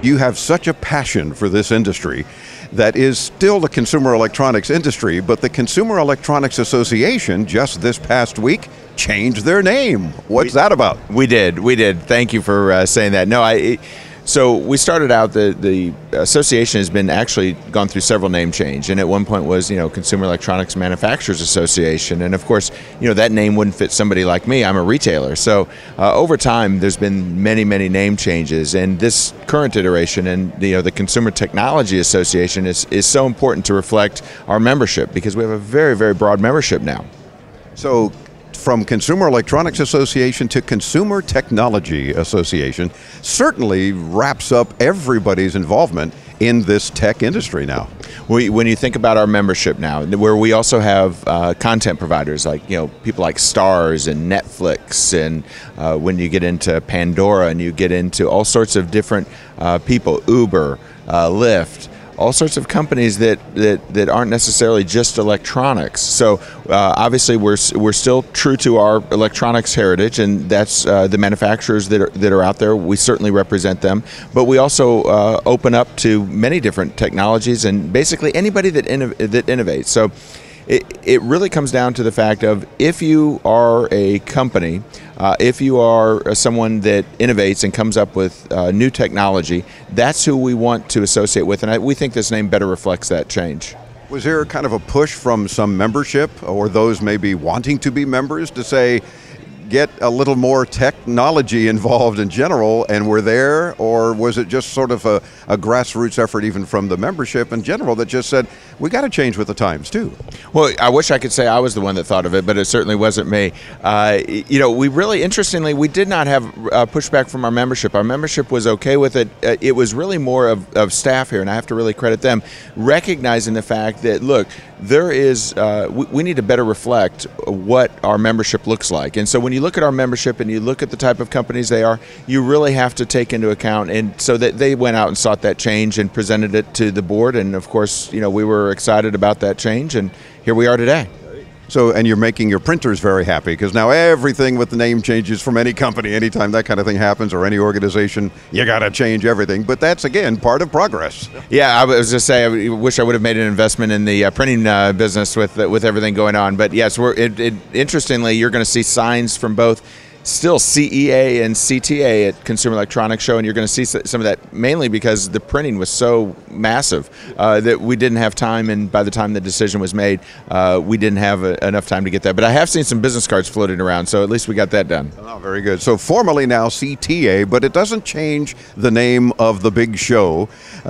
you have such a passion for this industry that is still the consumer electronics industry, but the Consumer Electronics Association just this past week changed their name. What's that about? We did. Thank you for saying that. No, so we started out, the association has been actually gone through several name change, and at one point was, Consumer Electronics Manufacturers Association, and of course, that name wouldn't fit somebody like me. I'm a retailer. So over time, there's been many name changes, and this current iteration and the Consumer Technology Association is so important to reflect our membership, because we have a very broad membership now. So from Consumer Electronics Association to Consumer Technology Association certainly wraps up everybody's involvement in this tech industry now. When you think about our membership now, where we also have content providers like people like Starz and Netflix, and when you get into Pandora and you get into all sorts of different people, Uber, Lyft, all sorts of companies that aren't necessarily just electronics. So obviously we're still true to our electronics heritage, and that's the manufacturers that are out there. We certainly represent them, but we also open up to many different technologies and basically anybody that innovates. So it really comes down to the fact of, if you are a company, if you are someone that innovates and comes up with new technology, that's who we want to associate with, and we think this name better reflects that change. Was there kind of a push from some membership, or those maybe wanting to be members, to say, get a little more technology involved in general, and we're there? Or was it just sort of a grassroots effort even from the membership in general that just said, we got to change with the times too? Well, I wish I could say I was the one that thought of it, but it certainly wasn't me. We really, interestingly, we did not have pushback from our membership. Our membership was okay with it. It was really more of staff here, and I have to really credit them, recognizing the fact that, look, there is, we need to better reflect what our membership looks like. And so when you look at our membership and you look at the type of companies they are, you really have to take into account, and so that they went out and sought that change and presented it to the board, and of course, we were excited about that change, and here we are today. So, and you're making your printers very happy, because now everything with the name changes from any company, anytime that kind of thing happens, or any organization, you got to change everything. But that's, again, part of progress. Yeah, I was just say, I wish I would have made an investment in the printing business with everything going on. But yes, interestingly, you're going to see signs from both still CEA and CTA at Consumer Electronics Show, and you're going to see some of that, mainly because the printing was so massive that we didn't have time, and by the time the decision was made, we didn't have enough time to get that. But I have seen some business cards floating around, so at least we got that done. Oh, very good. So formally now CTA, but it doesn't change the name of the big show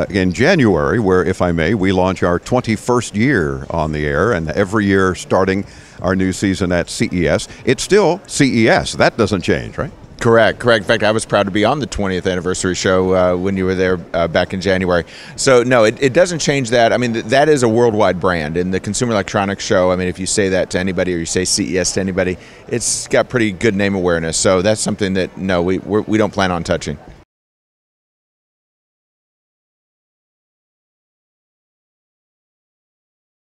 in January, where, if I may, we launch our 21st year on the air, and every year starting our new season at CES. It's still CES. That doesn't change, right? Correct. In fact, I was proud to be on the 20th anniversary show when you were there back in January. So no, it doesn't change that. I mean, that is a worldwide brand, and the Consumer Electronics Show, I mean, if you say that to anybody, or you say CES to anybody, it's got pretty good name awareness. So that's something that, no, we don't plan on touching.